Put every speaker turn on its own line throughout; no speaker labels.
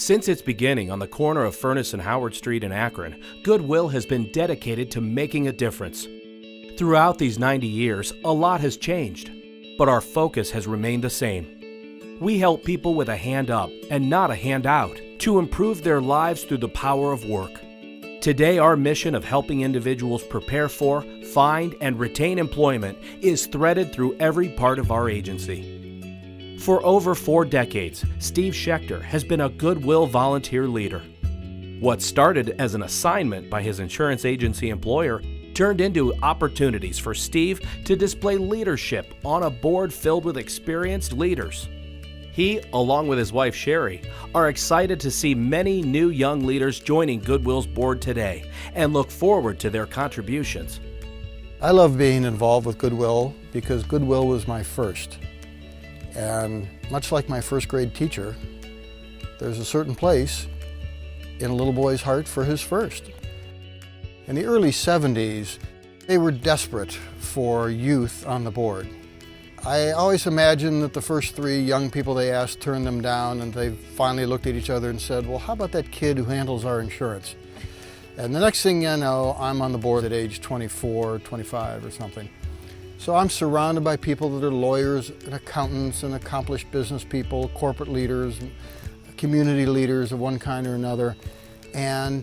Since its beginning on the corner of Furnace and Howard Street in Akron, Goodwill has been dedicated to making a difference. Throughout these 90 years, a lot has changed, but our focus has remained the same. We help people with a hand up and not a hand out to improve their lives through the power of work. Today, our mission of helping individuals prepare for, find, and retain employment is threaded through every part of our agency. For over 4 decades, Steve Shechter has been a Goodwill volunteer leader. What started as an assignment by his insurance agency employer turned into opportunities for Steve to display leadership on a board filled with experienced leaders. He, along with his wife Cherie, are excited to see many new young leaders joining Goodwill's board today and look forward to their contributions.
I love being involved with Goodwill because Goodwill was my first. And much like my first grade teacher, there's a certain place in a little boy's heart for his first. In the early 70s, they were desperate for youth on the board. I always imagined that the first 3 young people they asked turned them down, and they finally looked at each other and said, well, how about that kid who handles our insurance? And the next thing you know, I'm on the board at age 24, 25 or something. So I'm surrounded by people that are lawyers and accountants and accomplished business people, corporate leaders, community leaders of one kind or another. And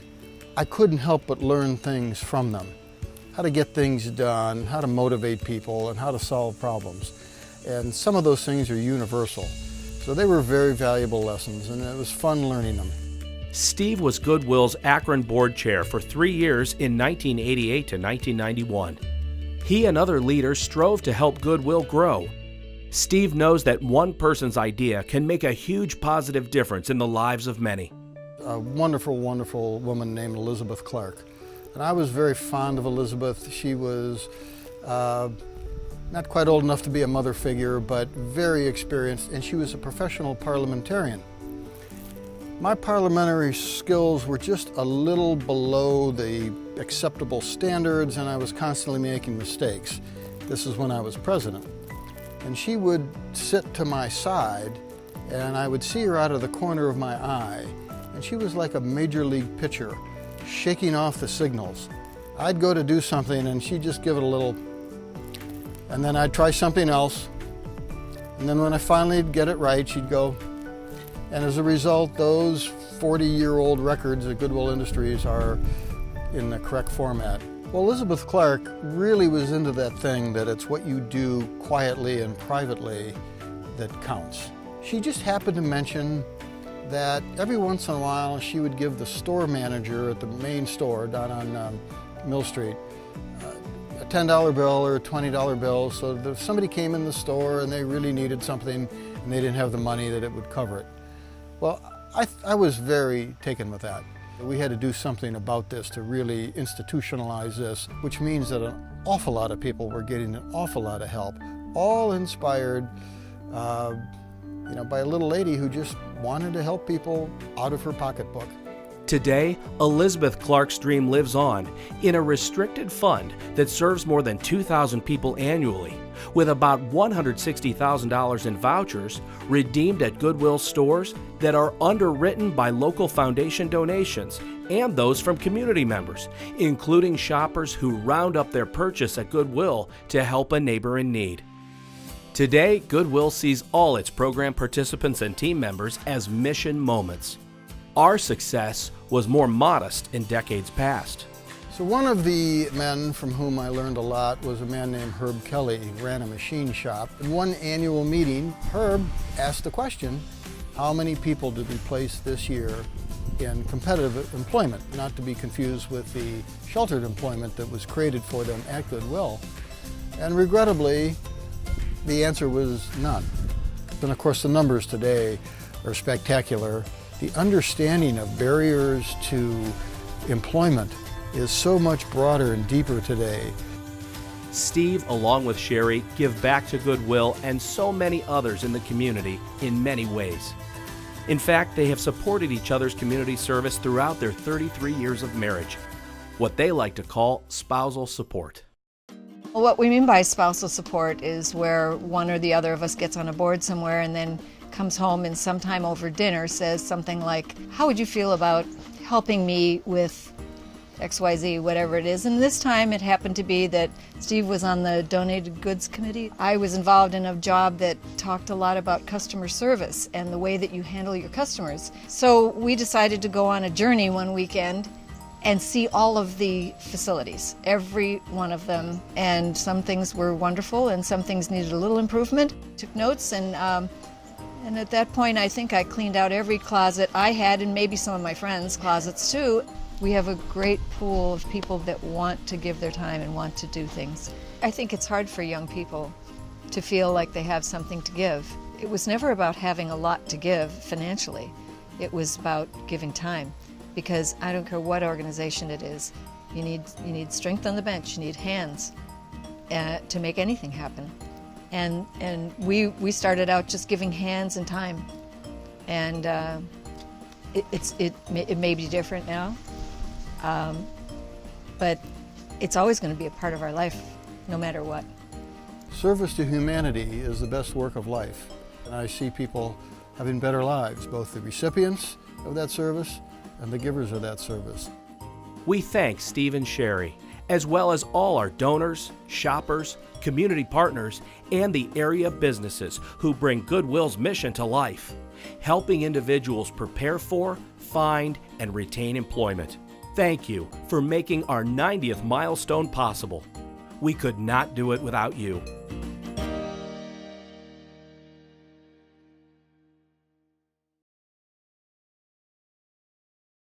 I couldn't help but learn things from them. How to get things done, how to motivate people, and how to solve problems. And some of those things are universal. So they were very valuable lessons, and it was fun learning them.
Steve was Goodwill's Akron board chair for 3 years in 1988 to 1991. He and other leaders strove to help Goodwill grow. Steve knows that one person's idea can make a huge positive difference in the lives of many.
A wonderful, wonderful woman named Elizabeth Clark. And I was very fond of Elizabeth. She was not quite old enough to be a mother figure, but very experienced, and she was a professional parliamentarian. My parliamentary skills were just a little below the acceptable standards, and I was constantly making mistakes. This is when I was president. And she would sit to my side, and I would see her out of the corner of my eye, and she was like a major league pitcher, shaking off the signals. I'd go to do something, and she'd just give it a little, and then I'd try something else, and then when I finally get it right, she'd go. And as a result, those 40-year-old records at Goodwill Industries are in the correct format. Well, Elizabeth Clark really was into that thing that it's what you do quietly and privately that counts. She just happened to mention that every once in a while she would give the store manager at the main store down on Mill Street a $10 bill or a $20 bill, so that if somebody came in the store and they really needed something and they didn't have the money, that it would cover it. Well, I was very taken with that. We had to do something about this to really institutionalize this, which means that an awful lot of people were getting an awful lot of help, all inspired by a little lady who just wanted to help people out of her pocketbook.
Today, Elizabeth Clark's dream lives on in a restricted fund that serves more than 2,000 people annually, with about $160,000 in vouchers redeemed at Goodwill stores that are underwritten by local foundation donations and those from community members, including shoppers who round up their purchase at Goodwill to help a neighbor in need. Today, Goodwill sees all its program participants and team members as mission moments. Our success was more modest in decades past.
So one of the men from whom I learned a lot was a man named Herb Kelly. He ran a machine shop. In one annual meeting, Herb asked the question, how many people did we place this year in competitive employment, not to be confused with the sheltered employment that was created for them at Goodwill? And regrettably, the answer was none. And of course, the numbers today are spectacular. The understanding of barriers to employment is so much broader and deeper today.
Steve, along with Cherie, give back to Goodwill and so many others in the community in many ways. In fact, they have supported each other's community service throughout their 33 years of marriage, what they like to call spousal support.
What we mean by spousal support is where one or the other of us gets on a board somewhere and then comes home and sometime over dinner says something like, how would you feel about helping me with XYZ, whatever it is. And this time it happened to be that Steve was on the donated goods committee. I was involved in a job that talked a lot about customer service and the way that you handle your customers. So we decided to go on a journey one weekend and see all of the facilities, every one of them. And some things were wonderful and some things needed a little improvement. Took notes and at that point I think I cleaned out every closet I had and maybe some of my friends' closets too. We have a great pool of people that want to give their time and want to do things. I think it's hard for young people to feel like they have something to give. It was never about having a lot to give financially. It was about giving time, because I don't care what organization it is. You need strength on the bench, you need hands to make anything happen. And we started out just giving hands and time. And it may be different now. But it's always going to be a part of our life, no matter what.
Service to humanity is the best work of life. And I see people having better lives, both the recipients of that service and the givers of that service.
We thank Steve and Cherie, as well as all our donors, shoppers, community partners, and the area businesses who bring Goodwill's mission to life, helping individuals prepare for, find, and retain employment. Thank you for making our 90th milestone possible. We could not do it without you.